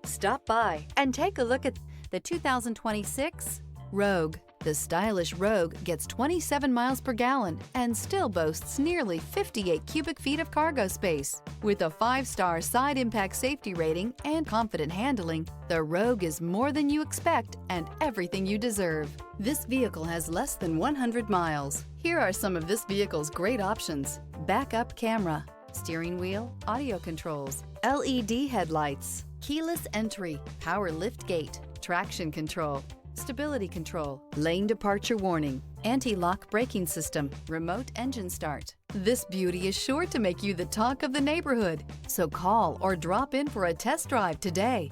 Stop by and take a look at the 2026 Rogue. The stylish Rogue gets 27 miles per gallon and still boasts nearly 58 cubic feet of cargo space. With a 5-star side impact safety rating and confident handling, the Rogue is more than you expect and everything you deserve. This vehicle has less than 100 miles. Here are some of this vehicle's great options: backup camera, steering wheel audio controls, LED headlights, keyless entry, power lift gate, traction control, stability control, lane departure warning, anti-lock braking system, remote engine start. This beauty is sure to make you the talk of the neighborhood. So call or drop in for a test drive today.